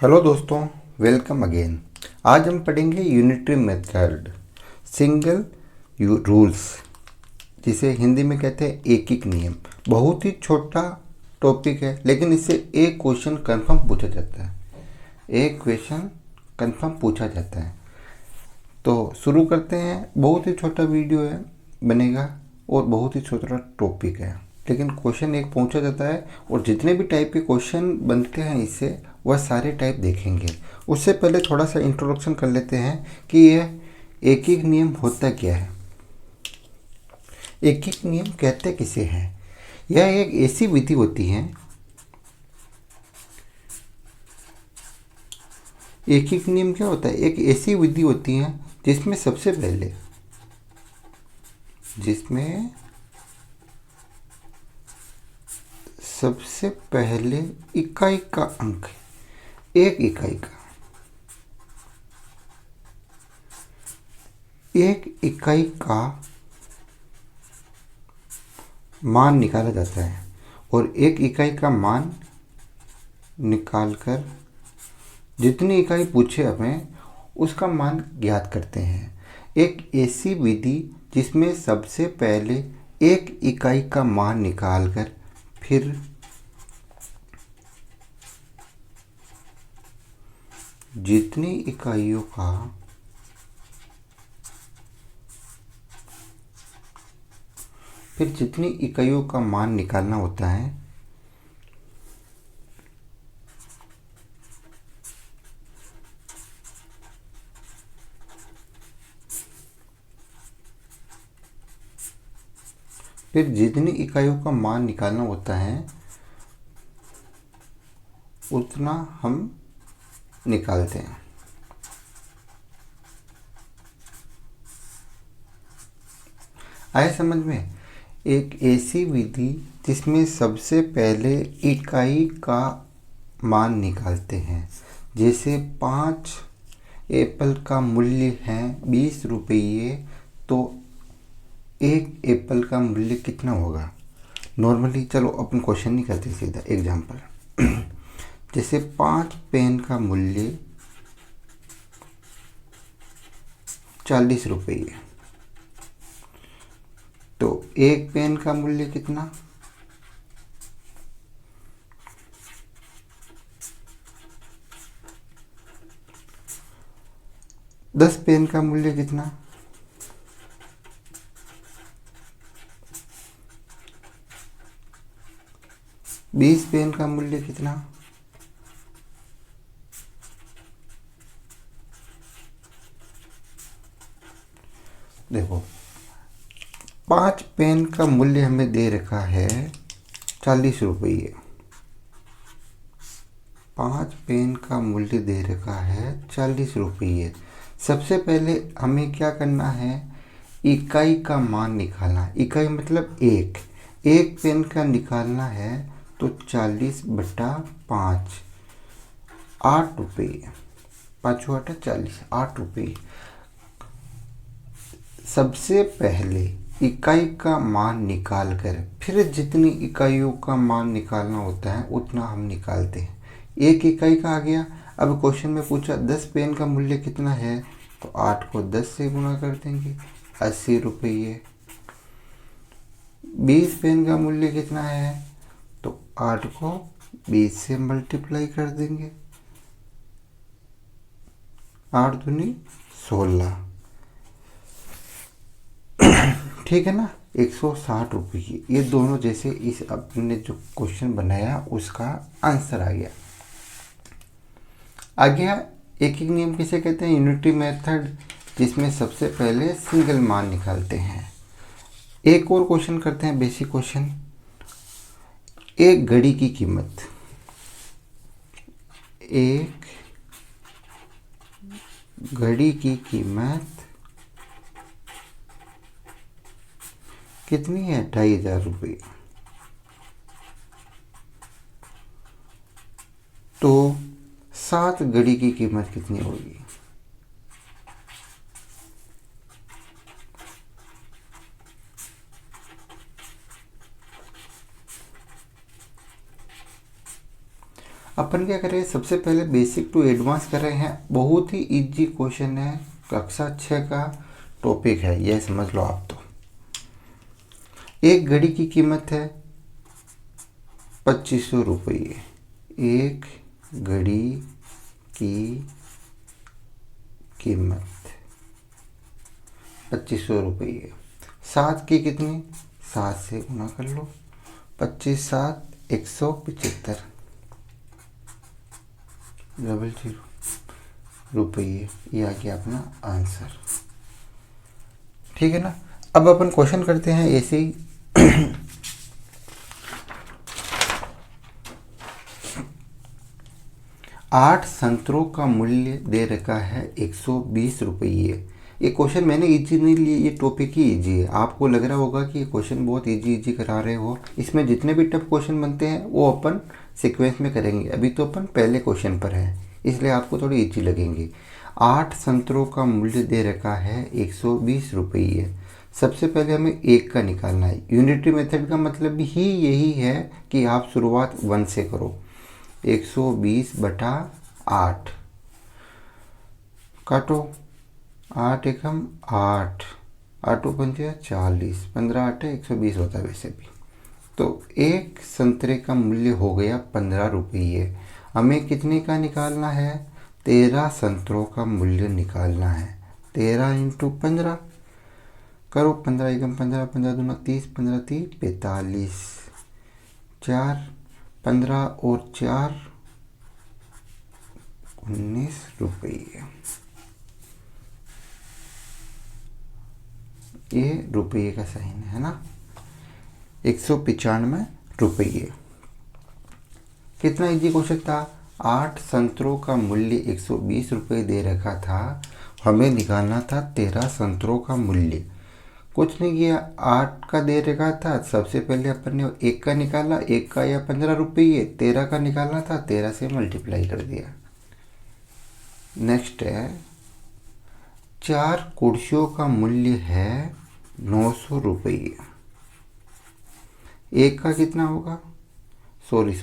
Hello दोस्तों, welcome again. आज हम पढ़ेंगे यूनिटरी मेथड, सिंगल रूल्स, जिसे हिंदी में कहते हैं एकिक नियम। बहुत ही छोटा टॉपिक है, लेकिन इससे एक क्वेश्चन कंफर्म पूछा जाता है। एक क्वेश्चन कंफर्म पूछा जाता है। तो शुरू करते हैं। बहुत ही छोटा वीडियो है बनेगा और बहुत ही छोटा टॉपिक है, लेकिन क्वेश्चन एक पूछा जाता है और जितने भी टाइप के क्वेश्चन बनते हैं इससे वह सारे टाइप देखेंगे। उससे पहले थोड़ा सा इंट्रोडक्शन कर लेते हैं कि यह एक एक नियम होता क्या है। एक एक नियम कहते किसे हैं? यह एक ऐसी विधि होती है, एक एक नियम क्या होता है? एक ऐसी विधि होती है जिसमें सबसे पहले इकाई का अंक, एक इकाई का मान निकाला जाता है और एक इकाई का मान निकालकर जितनी इकाई पूछे हमें उसका मान ज्ञात करते हैं। एक ऐसी विधि जिसमें सबसे पहले एक इकाई का मान निकालकर फिर जितनी इकाइयों का मान निकालना होता है, उतना हम निकालते हैं। आए समझ में? एक ऐसी विधि जिसमें सबसे पहले इकाई का मान निकालते हैं। जैसे 5 एप्पल का मूल्य है 20 रुपये, तो एक एप्पल का मूल्य कितना होगा? नॉर्मली चलो अपन क्वेश्चन नहीं करते, सीधा एग्जांपल। जैसे 5 पेन का मूल्य 40 रुपये, तो एक पेन का मूल्य कितना? 10 पेन का मूल्य कितना? 20 पेन का मूल्य कितना? देखो, 5 पेन का मूल्य हमें दे रखा है 40 रुपये। 5 पेन का मूल्य दे रखा है 40 रुपये। सबसे पहले हमें क्या करना है? इकाई का मान निकालना। इकाई मतलब एक पेन का निकालना है, तो 40/5, 8 रुपये। 5 8 40, 8 रुपये। सबसे पहले इकाई का मान निकाल कर फिर जितनी इकाइयों का मान निकालना होता है उतना हम निकालते हैं। एक इकाई का आ गया। अब क्वेश्चन में पूछा 10 पेन का मूल्य कितना है, तो 8 को 10 से गुणा कर देंगे, 80 रुपये। 20 पेन का मूल्य कितना है, तो 8 को 20 से मल्टीप्लाई कर देंगे, 8 दूनी 16। ठीक है ना? 160 रुपये। ये दोनों जैसे इस अपने जो क्वेश्चन बनाया उसका आंसर आ गया। एक एक नियम किसे कहते हैं? यूनिटरी मेथड, जिसमें सबसे पहले सिंगल मान निकालते हैं। एक और क्वेश्चन करते हैं, बेसिक क्वेश्चन। एक घड़ी की कीमत, एक घड़ी की कीमत कितनी है? 2500 रुपये। तो 7 घड़ी की कीमत कितनी होगी? अपन क्या कर रहे हैं, सबसे पहले बेसिक टू एडवांस कर रहे हैं। बहुत ही इजी क्वेश्चन है, कक्षा 6 का टॉपिक है, यह समझ लो आप। तो एक घड़ी की कीमत है 2500 रुपये। एक घड़ी की कीमत 2500 रुपये। 7 की कितनी, 7 से गुना कर लो, 25 7 175 00 रुपये। ये आ गया अपना आंसर। ठीक है ना। अब अपन क्वेश्चन करते हैं ऐसे ही। 8 संतरों का मूल्य दे रखा है 120 रुपये। ये क्वेश्चन मैंने इजी नहीं लिए, ये टॉपिक ही इजी है। आपको लग रहा होगा कि ये क्वेश्चन बहुत इजी करा रहे हो। इसमें जितने भी टफ क्वेश्चन बनते हैं वो अपन सीक्वेंस में करेंगे। अभी तो अपन पहले क्वेश्चन पर है, इसलिए आपको थोड़ी इजी लगेंगे। 8 संतरों का मूल्य दे रखा है 120 रुपये। सबसे पहले हमें एक का निकालना है। यूनिटरी मेथड का मतलब ही यही है कि आप शुरुआत 1 से करो। 120/8 काटो, 8 एकम 8, 8 पंजे 40, 15 8 120 होता है वैसे भी। तो एक संतरे का मूल्य हो गया 15 रुपये। हमें कितने का निकालना है, 13 संतरों का मूल्य निकालना है। 13 × 15 करो, 15 एकम 15, 15 दूना 30, 15 30 45, 4 15 और 4 19 रुपये। ये रुपये का साइन है ना, 195 रुपये। कितना इजी क्वेश्चन था। 8 संतरों का मूल्य 120 रुपये दे रखा था, हमें निकालना था 13 संतरों का मूल्य। कुछ नहीं किया, 8 का दे रखा था, सबसे पहले अपन ने एक का निकाला, एक का या 15 रुपये। 13 का निकालना था, 13 से मल्टीप्लाई कर दिया। नेक्स्ट है 4 कुर्सियों का मूल्य है 900 रुपये। एक का कितना होगा, सॉरी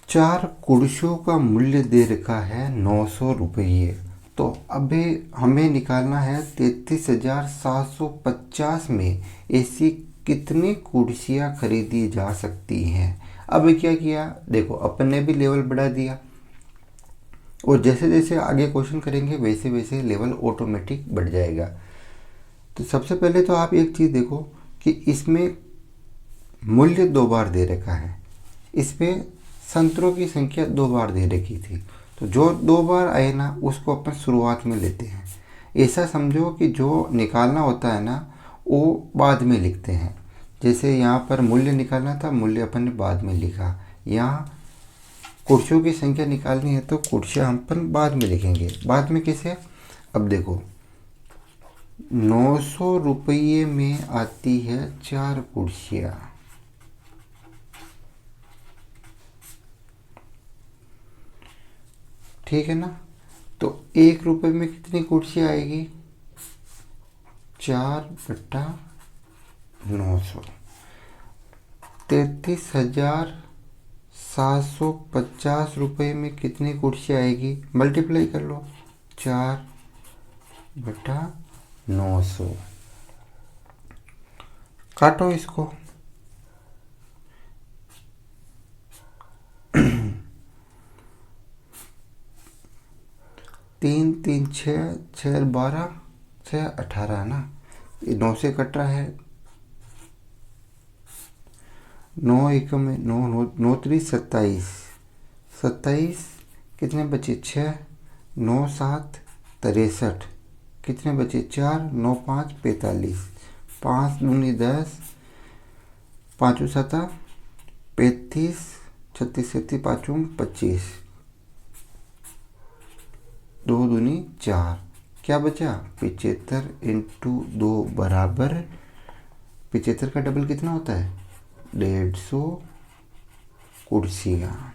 4 कुर्सियों का मूल्य दे रखा है 900 रुपये। तो अभी हमें निकालना है 33,750 में ऐसी कितनी कुर्सियाँ खरीदी जा सकती हैं। अब क्या किया, देखो अपन ने भी लेवल बढ़ा दिया, और जैसे जैसे आगे क्वेश्चन करेंगे वैसे वैसे लेवल ऑटोमेटिक बढ़ जाएगा। तो सबसे पहले तो आप एक चीज़ देखो कि इसमें मूल्य 2 बार दे रखा है, इसमें संतरों की संख्या 2 बार दे रखी थी। तो जो 2 बार आए ना उसको अपन शुरुआत में लेते हैं। ऐसा समझो कि जो निकालना होता है ना वो बाद में लिखते हैं। जैसे यहाँ पर मूल्य निकालना था, मूल्य अपन ने बाद में लिखा। यहाँ कुर्सियों की संख्या निकालनी है तो कुर्सियाँ हम अपन बाद में लिखेंगे। बाद में कैसे, अब देखो 900 रुपये में आती है 4 कुर्सियाँ। ठीक है ना। तो 1 रुपये में कितनी कुर्सियाँ आएगी, 4/900। 33,750 रुपये में कितनी कुर्सियाँ आएगी, मल्टीप्लाई कर लो, 4/900। काटो इसको, 3 3 6 6 12 6 18 ना, ये 9 से कट रहा है। 9 एकम में 9 9 9 3 27, 27 कितने बचे 6, 9 7 63, कितने बचे 4, 9 5 45, 5 दूनी 10, 5 7 35, 36 37 5 25, 2 दूनी 4, क्या बचा 75 × 2 बराबर 75 का डबल कितना होता है 150 कुर्सियाँ।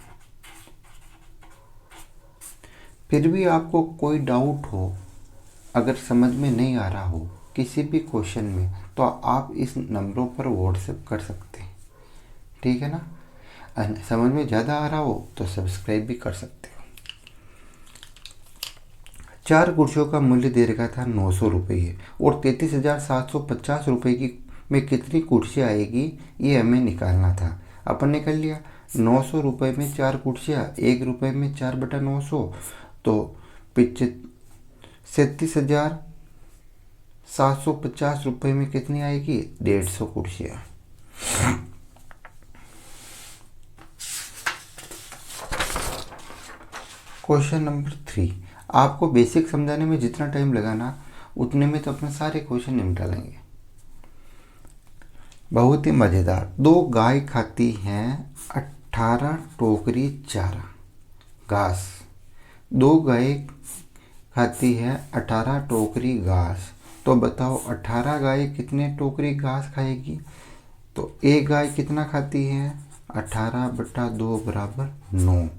फिर भी आपको कोई डाउट हो, अगर समझ में नहीं आ रहा हो किसी भी क्वेश्चन में, तो आप इस नंबरों पर व्हाट्सएप कर सकते हैं। ठीक है ना। समझ में ज़्यादा आ रहा हो तो सब्सक्राइब भी कर सकते हो। 4 कुर्सियों का मूल्य दे रखा था 900 रुपये और 33,750 रुपये की में कितनी कुर्सियाँ आएगी ये हमें निकालना था। अपन ने कर लिया 900 रुपये में 4 कुर्सियाँ, 1 रुपये में 4/900, तो 37,750 रुपये में कितनी आएगी 150 कुर्सियाँ। क्वेश्चन नंबर 3, आपको बेसिक समझाने में जितना टाइम लगाना उतने में तो अपने सारे क्वेश्चन निपटा लेंगे। बहुत ही मज़ेदार। 2 गाय खाती हैं 18 टोकरी चारा घास। 2 गाय खाती है 18 टोकरी घास। तो बताओ 18 गाय कितने टोकरी घास खाएगी। तो एक गाय कितना खाती है 18/2 = 9।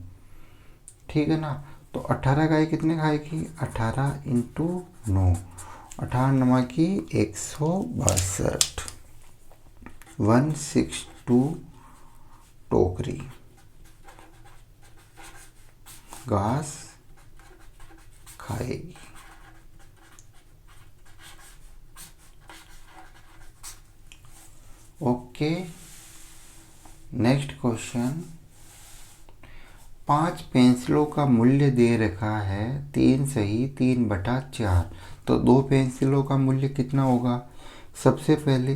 ठीक है ना। तो 18 गाय कितने खाएगी 18 × 9, 18 9 की 162, 162 टोकरी घास खाएगी। Okay, next question. 5 पेंसिलों का मूल्य दे रखा है 3 सही 3/4। तो 2 पेंसिलों का मूल्य कितना होगा। सबसे पहले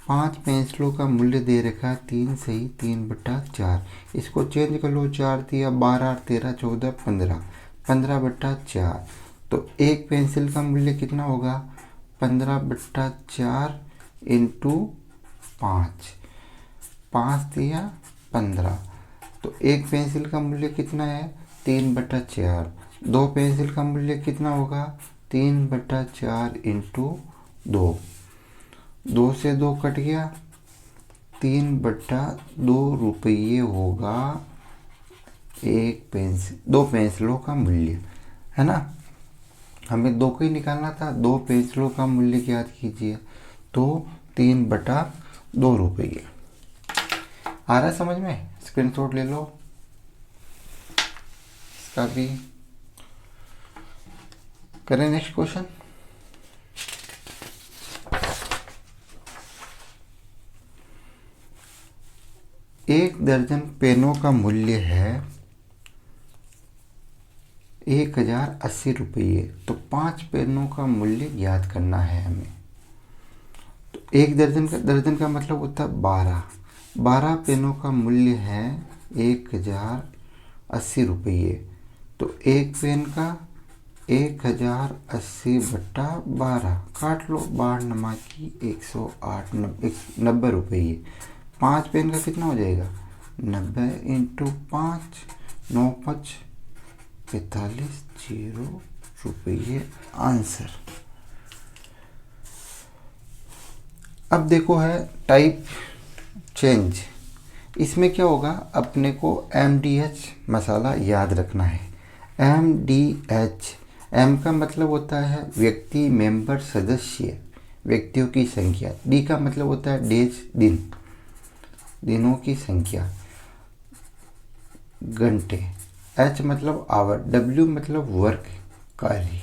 5 पेंसिलों का मूल्य दे रखा है 3 सही 3/4। इसको चेंज कर लो, 4 दिया 12 13 14 15, 15/4। तो एक पेंसिल का मूल्य कितना होगा 15/4 × 5, 5 दिया 15। तो एक पेंसिल का मूल्य कितना है 3/4। 2 पेंसिल का मूल्य कितना होगा 3/4 × 2, 2 से 2 कट गया, 3/2 रुपये होगा एक पेंसिल 2 पेंसिलों का मूल्य, है ना। हमें 2 को ही निकालना था। 2 पेंसिलों का मूल्य ज्ञात कीजिए। तो 3/2 रुपये। आ रहा समझ में। स्क्रीनशॉट ले लो इसका भी। करें नेक्स्ट क्वेश्चन। एक दर्जन पेनों का मूल्य है 1080 रुपये। तो 5 पेनों का मूल्य ज्ञात करना है हमें। तो एक दर्जन का मतलब होता है 12 पेनों का मूल्य है 1080 रुपये। तो एक पेन का 1080/12 काट लो, 12 9 की 108 90 रुपये। 5 पेन का कितना हो जाएगा 90 × 5, 9 5 45 0 रुपये आंसर। अब देखो है टाइप चेंज। इसमें क्या होगा अपने को MDH मसाला याद रखना है। MDH, M का मतलब होता है व्यक्ति, मेंबर, सदस्य, व्यक्तियों की संख्या। D का मतलब होता है डेज, दिन, दिनों की संख्या, घंटे। H मतलब आवर, W मतलब वर्क, कार्य।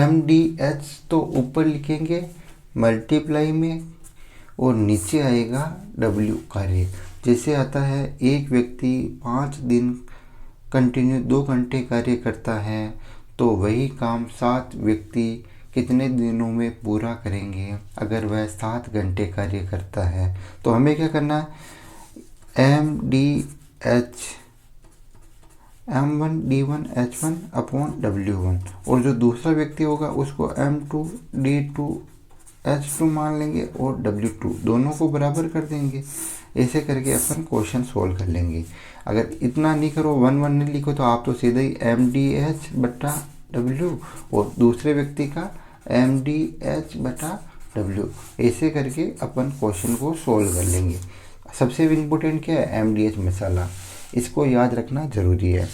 MDH तो ऊपर लिखेंगे मल्टीप्लाई में और नीचे आएगा W, कार्य। जैसे आता है एक व्यक्ति 5 दिन कंटिन्यू 2 घंटे कार्य करता है, तो वही काम 7 व्यक्ति कितने दिनों में पूरा करेंगे अगर वह 7 घंटे कार्य करता है। तो हमें क्या करना है MDH M1 D1 H1/W1 और जो दूसरा व्यक्ति होगा उसको M2 D2 H2 मान लेंगे और W2 दोनों को बराबर कर देंगे। ऐसे करके अपन क्वेश्चन सोल्व कर लेंगे। अगर इतना नहीं करो 1 1 नहीं लिखो तो आप तो सीधे ही MDH/W और दूसरे व्यक्ति का MDH/W ऐसे करके अपन क्वेश्चन को सोल्व कर लेंगे। सबसे इम्पोर्टेंट क्या है MDH मसाला, इसको याद रखना जरूरी है।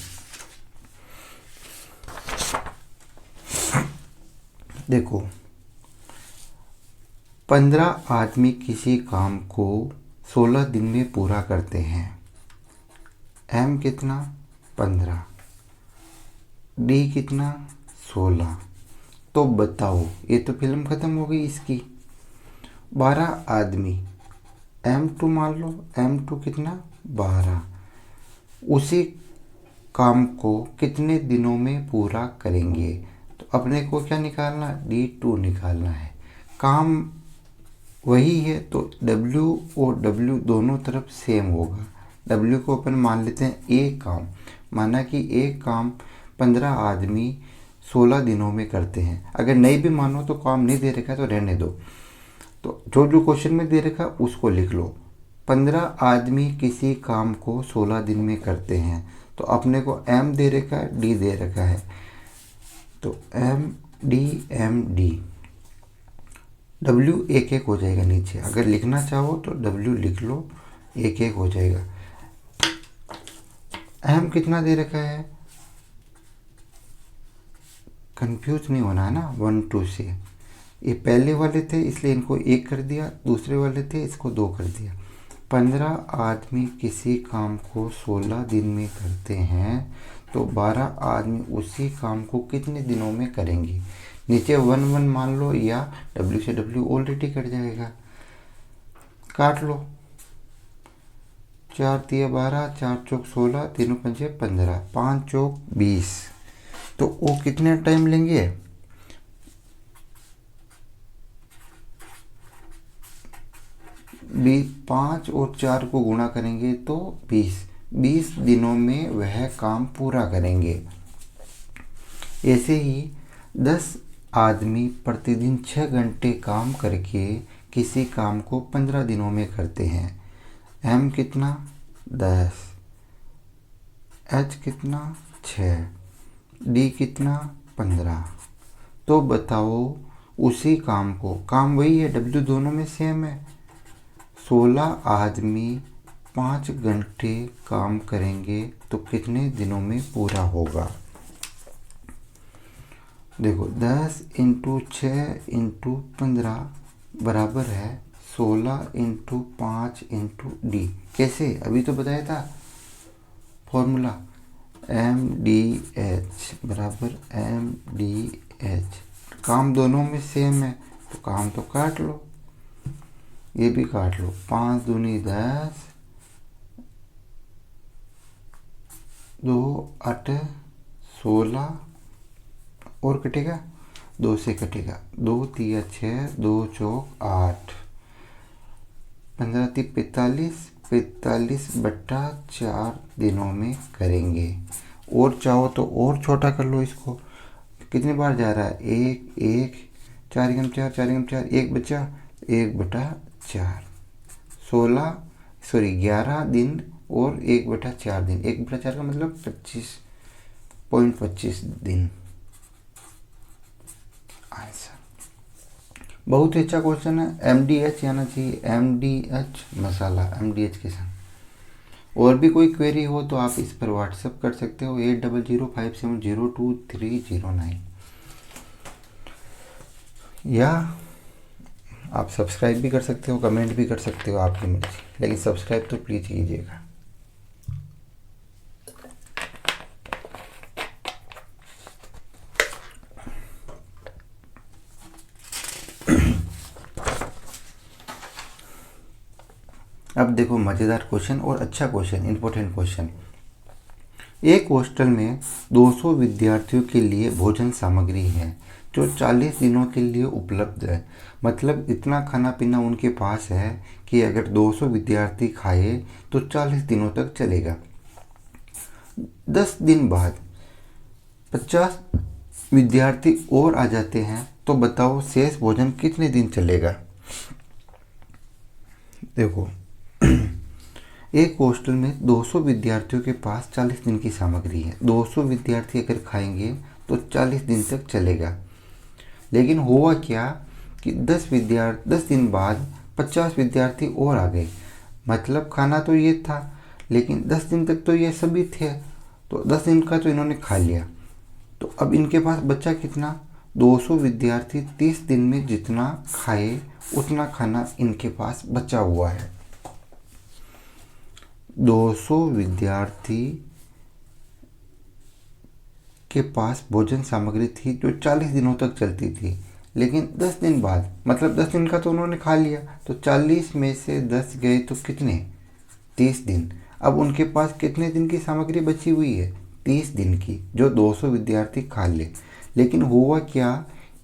देखो 15 आदमी किसी काम को 16 दिन में पूरा करते हैं एम कितना 15, डी कितना 16। तो बताओ, ये तो फिल्म ख़त्म हो गई इसकी। 12 आदमी, M2 मान लो, M2 कितना 12, उसी काम को कितने दिनों में पूरा करेंगे। तो अपने को क्या निकालना, D2 निकालना है। काम वही है तो W और W दोनों तरफ सेम होगा। W को अपन मान लेते हैं एक काम, माना कि एक काम 15 आदमी 16 दिनों में करते हैं। अगर नहीं भी मानो तो काम नहीं दे रखा है तो रहने दो। तो जो जो क्वेश्चन में दे रखा उसको लिख लो। 15 आदमी किसी काम को 16 दिन में करते हैं। तो अपने को M दे रखा है, D दे रखा है, तो M D W एक एक हो जाएगा नीचे। अगर लिखना चाहो तो W लिख लो, एक एक हो जाएगा। M कितना दे रखा है, कंफ्यूज नहीं होना है ना 1 2 से। ये पहले वाले थे इसलिए इनको एक कर दिया, दूसरे वाले थे इसको 2 कर दिया। 15 आदमी किसी काम को 16 दिन में करते हैं तो 12 आदमी उसी काम को कितने दिनों में करेंगे। नीचे 1 1 मान लो या W से W ऑलरेडी कट जाएगा, काट लो। 4 तिया 12, 4 चौक 16, 3 पंजे 15, 5 चौक 20। तो वो कितने टाइम लेंगे, 5 और 4 को गुणा करेंगे तो 20 दिनों में वह काम पूरा करेंगे। ऐसे ही 10 आदमी प्रतिदिन 6 घंटे काम करके किसी काम को 15 दिनों में करते हैं। M कितना 10, H कितना 6, D कितना 15। तो बताओ उसी काम को, काम वही है, W दोनों में सेम है। 16 आदमी 5 घंटे काम करेंगे तो कितने दिनों में पूरा होगा। देखो 10 × 6 × 15 बराबर है 16 × 5 × D। कैसे, अभी तो बताया था फॉर्मूला, MDH बराबर MDH। काम दोनों में सेम है तो काम तो काट लो, ये भी काट लो। 5 दूनी 10, 2 8 16 और कटेगा 2 से कटेगा, 2 तिया 6, 2 चौक 8, 15 × 45, 45 बट्टा 4 दिनों में करेंगे। और चाहो तो और छोटा कर लो इसको, कितने बार जा रहा है, 1 1, 4 × 4, 4 × 4, 1 बचा, 1/4, 11 दिन और 1/4 दिन। 1/4 का मतलब 25.25 दिन। आंसर बहुत ही अच्छा क्वेश्चन है। MDH आना चाहिए, MDH मसाला, MDH के साथ। और भी कोई क्वेरी हो तो आप इस पर व्हाट्सएप कर सकते हो 8005702309, या आप सब्सक्राइब भी कर सकते हो, कमेंट भी कर सकते हो, आपकी मर्जी, लेकिन सब्सक्राइब तो प्लीज़ कीजिएगा। अब देखो मज़ेदार क्वेश्चन और अच्छा क्वेश्चन, इंपॉर्टेंट क्वेश्चन। एक हॉस्टल में 200 विद्यार्थियों के लिए भोजन सामग्री है जो 40 दिनों के लिए उपलब्ध है। मतलब इतना खाना पीना उनके पास है कि अगर 200 विद्यार्थी खाए तो 40 दिनों तक चलेगा। 10 दिन बाद 50 विद्यार्थी और आ जाते हैं तो बताओ शेष भोजन कितने दिन चलेगा। देखो एक हॉस्टल में 200 विद्यार्थियों के पास 40 दिन की सामग्री है। 200 विद्यार्थी अगर खाएंगे तो 40 दिन तक चलेगा। लेकिन हुआ क्या कि 10 दिन बाद 50 विद्यार्थी और आ गए। मतलब खाना तो ये था लेकिन 10 दिन तक तो ये सभी थे, तो 10 दिन का तो इन्होंने खा लिया। तो अब इनके पास बचा कितना, 200 विद्यार्थी 30 दिन में जितना खाए उतना खाना इनके पास बचा हुआ है। 200 विद्यार्थी के पास भोजन सामग्री थी जो 40 दिनों तक चलती थी, लेकिन 10 दिन बाद, मतलब 10 दिन का तो उन्होंने खा लिया, तो 40 में से 10 गए तो कितने, 30 दिन। अब उनके पास कितने दिन की सामग्री बची हुई है, 30 दिन की, जो 200 विद्यार्थी खा ले। लेकिन हुआ क्या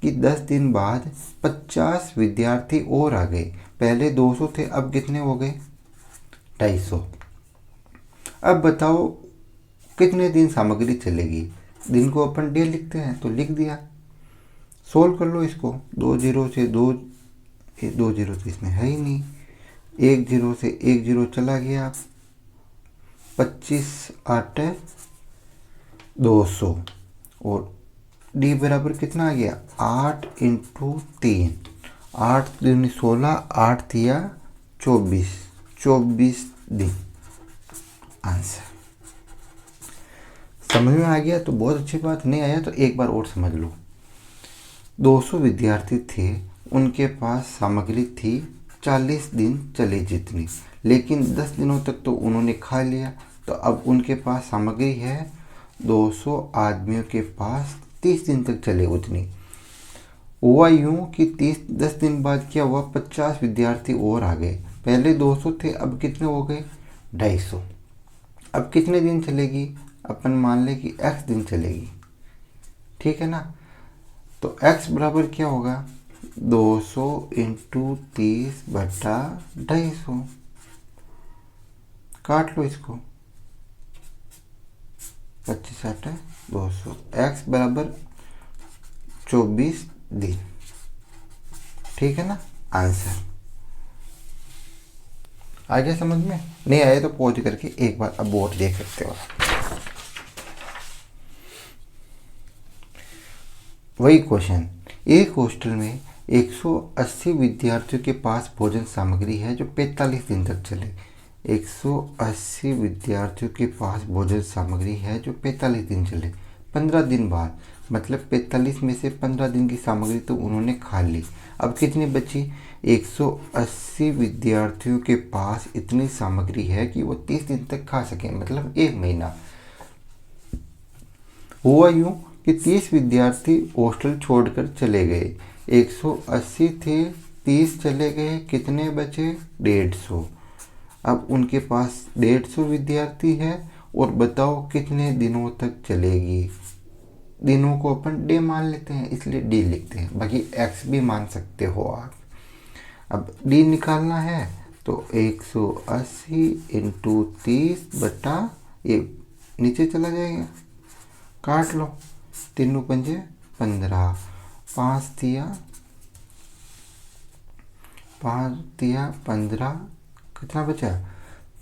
कि 10 दिन बाद 50 विद्यार्थी और आ गए। पहले 200 थे, अब कितने हो गए, 250। अब बताओ कितने दिन सामग्री चलेगी। दिन को अपन डे लिखते हैं तो लिख दिया। सोल्व कर लो इसको। 2 जीरो से 2 जीरो तो इसमें है ही नहीं। 1 जीरो से 1 जीरो चला गया। 25 8 200 और डी बराबर कितना आ गया, 8 इंटू 3, 8 दूनी 16, 8 दिया 24, 24 दिन। आंसर समझ में आ गया तो बहुत अच्छी बात, नहीं आया तो एक बार और समझ लो। 200 विद्यार्थी थे, उनके पास सामग्री थी 40 दिन चले जितनी, लेकिन 10 दिनों तक तो उन्होंने खा लिया, तो अब उनके पास सामग्री है 200 आदमियों के पास 30 दिन तक चले उतनी। हुआ यूँ कि 10 दिन बाद क्या हुआ, 50 विद्यार्थी और आ गए। पहले 200 थे, अब कितने हो गए, 250। अब कितने दिन चलेगी, अपन मान लें कि x दिन चलेगी, ठीक है ना। तो x बराबर क्या होगा, 200 इंटू 30 बटा 250। काट लो इसको, 25 8 200, x बराबर 24 दिन, ठीक है ना। आंसर आ गया समझ में, नहीं आया तो पॉज करके एक बार अब बोर्ड देख सकते हो। वही क्वेश्चन, एक हॉस्टल में 180 विद्यार्थियों के पास भोजन सामग्री है जो 45 दिन तक चले। 180 विद्यार्थियों के पास भोजन सामग्री है जो 45 दिन चले। 15 दिन बाद, मतलब 45 में से 15 दिन की सामग्री तो उन्होंने खा ली। अब कितनी बची, 180 विद्यार्थियों के पास इतनी सामग्री है कि वो 30 दिन तक खा सकें, मतलब 1 महीना। हुआ यूँ कि 30 विद्यार्थी हॉस्टल छोड़कर चले गए। 180 थे, 30 चले गए, कितने बचे, 150। अब उनके पास 150 विद्यार्थी है और बताओ कितने दिनों तक चलेगी। दिनों को अपन डे मान लेते हैं इसलिए डी लिखते हैं, बाकी एक्स भी मान सकते हो आप। अब डी निकालना है तो 180 इंटू 30 बटा, ये नीचे चला जाएगा, काट लो, 3 पंजे 15, 5 दिया 15, कितना बचा,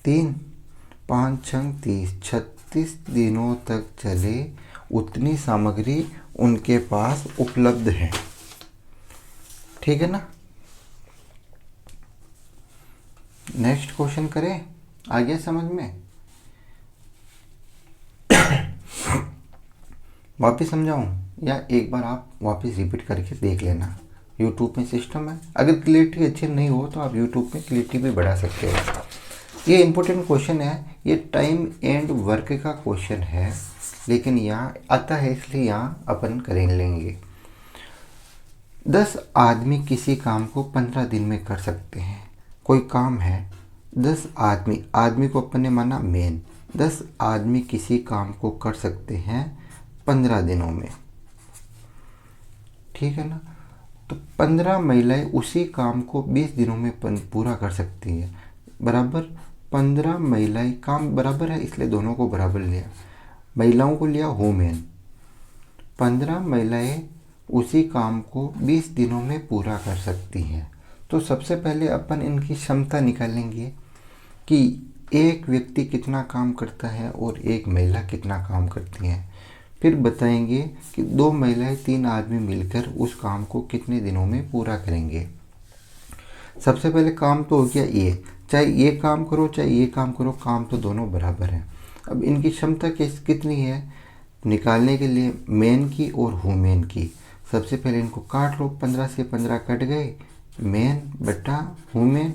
3, 5 6 30, 36 दिनों तक चले उतनी सामग्री उनके पास उपलब्ध है, ठीक है ना। नेक्स्ट क्वेश्चन करें, आ गया समझ में। वापस समझाऊं या एक बार आप वापस रिपीट करके देख लेना, यूट्यूब में सिस्टम है। अगर क्लियरिटी अच्छी नहीं हो तो आप यूट्यूब में क्लियरिटी भी बढ़ा सकते हो। ये इंपॉर्टेंट क्वेश्चन है, ये टाइम एंड वर्क का क्वेश्चन है, लेकिन यहाँ आता है इसलिए यहाँ अपन कर लेंगे। 10 आदमी किसी काम को 15 दिन में कर सकते हैं। कोई काम है, 10 आदमी को अपन ने माना मेन, 10 आदमी किसी काम को कर सकते हैं 15 दिनों में, ठीक है ना। तो 15 महिलाएं उसी काम को 20 दिनों में पूरा कर सकती हैं, बराबर 15 महिलाएं, काम बराबर है इसलिए दोनों को बराबर लिया, महिलाओं को लिया वुमेन। 15 महिलाएं उसी काम को 20 दिनों में पूरा कर सकती हैं। तो सबसे पहले अपन इनकी क्षमता निकालेंगे कि एक व्यक्ति कितना काम करता है और एक महिला कितना काम करती है। फिर बताएंगे कि 2 महिलाएं 3 आदमी मिलकर उस काम को कितने दिनों में पूरा करेंगे। सबसे पहले काम तो हो गया ये, चाहे ये काम करो चाहे ये काम करो, काम तो दोनों बराबर हैं। अब इनकी क्षमता कितनी है निकालने के लिए, मेन की और वुमेन की। सबसे पहले इनको काट लो, 15 से 15 कट गए, मेन बटा वुमेन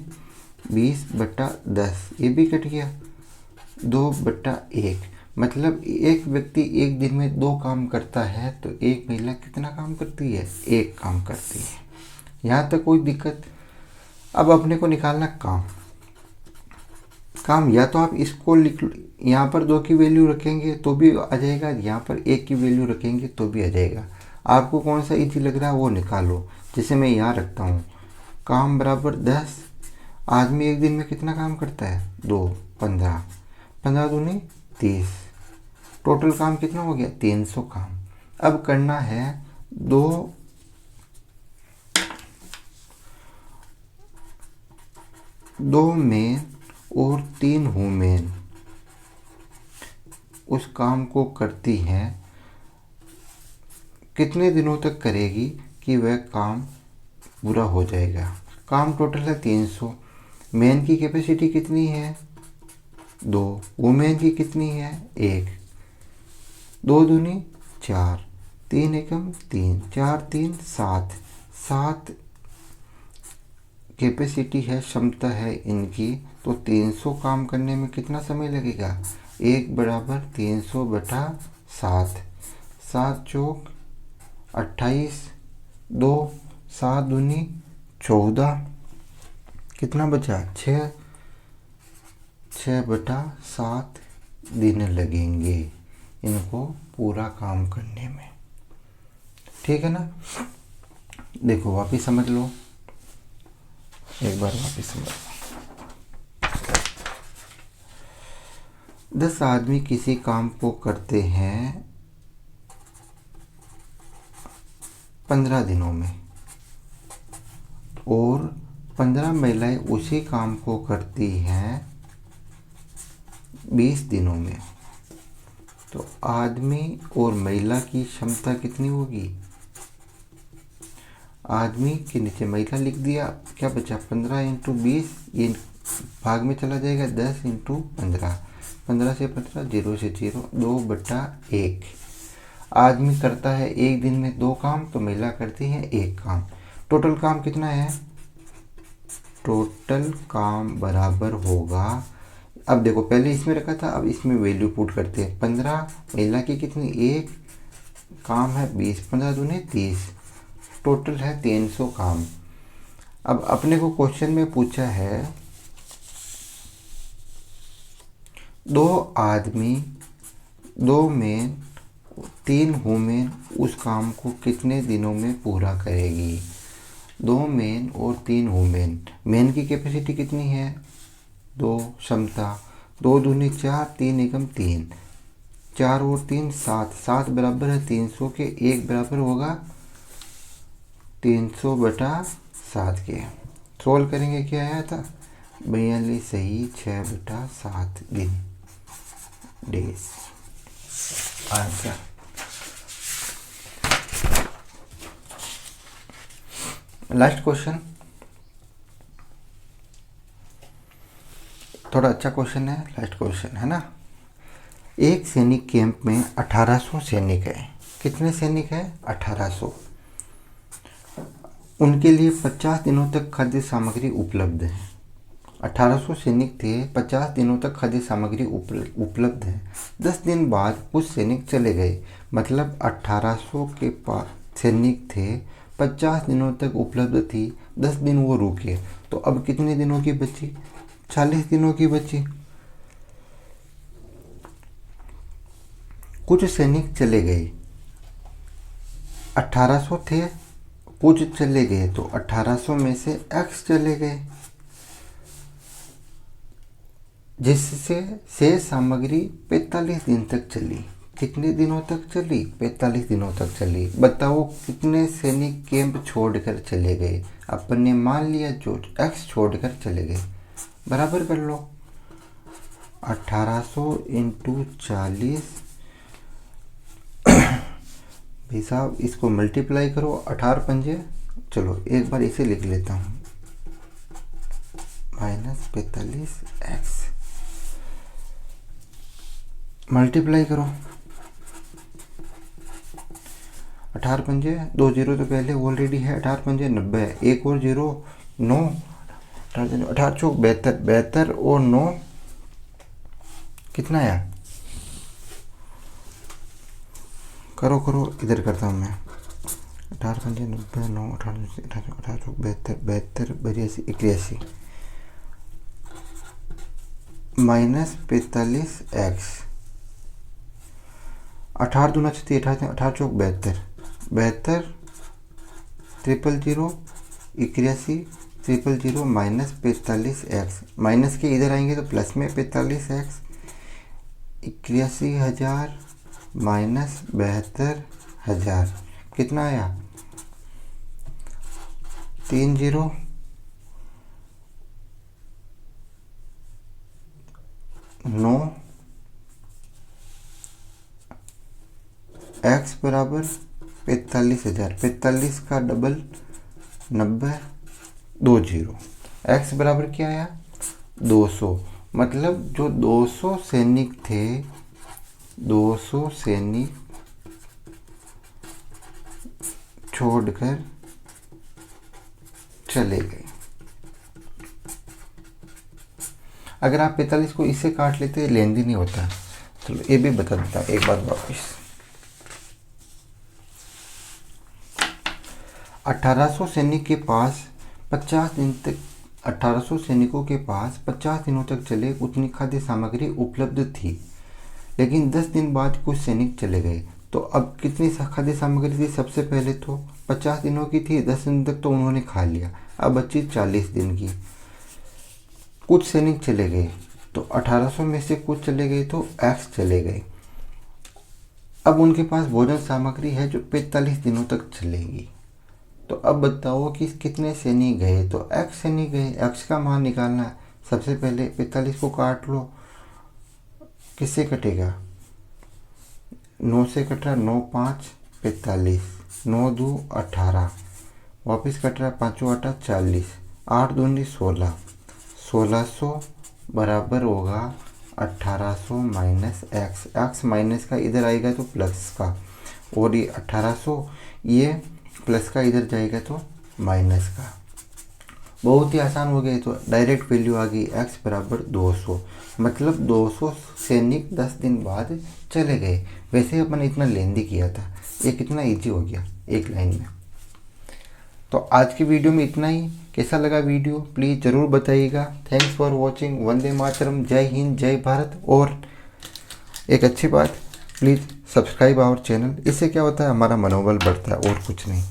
20 बटा 10, ये भी कट गया। 2/1, मतलब एक व्यक्ति एक दिन में 2 काम करता है तो एक महिला कितना काम करती है? 1 काम करती है। यहाँ तक कोई दिक्कत? अब अपने को निकालना काम या तो आप इसको लिख लो, यहाँ पर 2 की वैल्यू रखेंगे तो भी आ जाएगा, यहाँ पर 1 की वैल्यू रखेंगे तो भी आ जाएगा। आपको कौन सा इजी लग रहा है वो निकालो। जैसे मैं यहाँ रखता हूँ काम बराबर 10। आदमी एक दिन में कितना काम करता है? 2, 15, 15 दूनी 30, टोटल काम कितना हो गया? 300 काम। अब करना है 2 मेन और 3 वुमेन उस काम को करती हैं, कितने दिनों तक करेगी कि वह काम पूरा हो जाएगा? काम टोटल है 300। मैन की कैपेसिटी कितनी है? 2। वुमेन की कितनी है? 1। 2 दूनी 4, 3 एकम 3, 4 3 7, 7 कैपेसिटी है, क्षमता है इनकी। तो 300 काम करने में कितना समय लगेगा? 1 बराबर 300/7, 7 चौक 28, 2 7 दूनी 14, कितना बचा? 6, 6/7 दिन लगेंगे इनको पूरा काम करने में। ठीक है ना? देखो वापिस समझ लो, एक बार वापिस समझ लो। 10 आदमी किसी काम को करते हैं 15 दिनों में और 15 महिलाएं उसी काम को करती हैं 20 दिनों में। तो आदमी और महिला की क्षमता कितनी होगी? आदमी के नीचे महिला लिख दिया, क्या बचा? 15 × 20, ये भाग में चला जाएगा। 10 × 15, 15 से 15, 0 से 0, 2/1। आदमी करता है एक दिन में 2 काम, तो महिला करती है 1 काम। टोटल काम कितना है? टोटल काम बराबर होगा, अब देखो पहले इसमें रखा था, अब इसमें वैल्यू पुट करते हैं। 15, महिला की कितनी? 1, काम है 20, 15 दूनी 30, टोटल है 300 काम। अब अपने को क्वेश्चन में पूछा है 2 आदमी, 2 मेन, 3 वुमेन उस काम को कितने दिनों में पूरा करेगी? 2 मेन और 3 वुमेन। मेन की कैपेसिटी कितनी है? 2, क्षमता 2 दूनी 4, 3 एकम 3, 4 और 3 7, 7 बराबर है 300 के। 1 बराबर होगा 300/7 के। सोल्व करेंगे, क्या आया था? 42 सही 6/7 दिन, डेज आंसर। लास्ट क्वेश्चन, थोड़ा अच्छा क्वेश्चन है, लास्ट क्वेश्चन है ना। एक सैनिक कैंप में 1800 सैनिक है। कितने सैनिक है? 1800। उनके लिए 50 दिनों तक खाद्य सामग्री उपलब्ध है। 1800 सैनिक थे, 50 दिनों तक खाद्य सामग्री उपलब्ध है। 10 दिन बाद कुछ सैनिक चले गए, मतलब 1800 के पास सैनिक थे, 50 दिनों तक उपलब्ध थी, 10 दिन वो रुके, तो अब कितने दिनों की बची? 40 दिनों की बची। कुछ सैनिक चले गए, 1800 थे, कुछ चले गए, तो 1800 में से x चले गए, जिससे शेष सामग्री 45 दिन तक चली। कितने दिनों तक चली? 45 दिनों तक चली। बताओ कितने सैनिक कैंप छोड़कर चले गए? अपन ने मान लिया जो x छोड़कर चले गए, बराबर कर लो। 1800 × 40, भाई साहब इसको मल्टीप्लाई करो, 18 पंजे, चलो एक बार इसे लिख लेता हूँ, -45x, मल्टीप्लाई करो, 18 पंजे 2 जीरो तो पहले ऑलरेडी है, 18 पंजे 90, एक और 0 9, 18 चौक 72, 72 और 9 कितना आया, करो करो, इधर करता हूँ मैं। 18 पंजे 90, 9 18 18 72 72 82 81 -45x। 18 दूना 36, 18 18 चौक 72 72 000 81 000 -45x। माइनस के इधर आएंगे तो प्लस में 45x। 81,000 -72,000 कितना आया, 3 0 9 x बराबर 45,000। 45 का डबल 90 2 0। x बराबर क्या आया, 200। मतलब जो 200 सैनिक थे, 200 सैनिक छोड़कर चले गए। अगर आप 45 को इससे काट लेते लेंदी नहीं होता। चलो ये भी बता देता हूँ एक बार वापिस। 1800 सैनिक के पास 50 दिन तक 1800 सैनिकों के पास 50 दिनों तक चले उतनी खाद्य सामग्री उपलब्ध थी, लेकिन 10 दिन बाद कुछ सैनिक चले गए। तो अब कितनी खाद्य सामग्री थी, सबसे पहले तो 50 दिनों की थी, 10 दिन तक तो उन्होंने खा लिया, अब बची 40 दिन की। कुछ सैनिक चले गए, तो 1800 में से कुछ चले गए तो एक्स चले गए। अब उनके पास भोजन सामग्री है जो 45 दिनों तक चलेगी। तो अब बताओ कि कितने सैनिक गए, तो एक्स सैनिक गए। एक्स का मान निकालना है। सबसे पहले 45 को काट लो, किससे कटेगा, 9 से कट रहा, 9 5 45, 9 2 18, वापिस कट रहा, 5 8 40, 8 दूनी 16, 1600 बराबर होगा 1800 माइनस एक्स। एक्स माइनस का इधर आएगा तो प्लस का, और ये 1800 ये प्लस का इधर जाएगा तो माइनस का। बहुत ही आसान हो गया। तो डायरेक्ट वैल्यू आ गई एक्स बराबर 200। मतलब 200 सैनिक 10 दिन बाद चले गए। वैसे अपन इतना लेंदी किया था, ये कितना इजी हो गया एक लाइन में। तो आज की वीडियो में इतना ही। कैसा लगा वीडियो प्लीज़ ज़रूर बताइएगा। Thanks for watching. वंदे मातरम, जय हिंद, जय भारत। और एक अच्छी बात, प्लीज़ सब्सक्राइब आवर चैनल। इससे क्या होता है, हमारा मनोबल बढ़ता है और कुछ नहीं।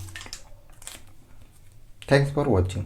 Thanks for watching.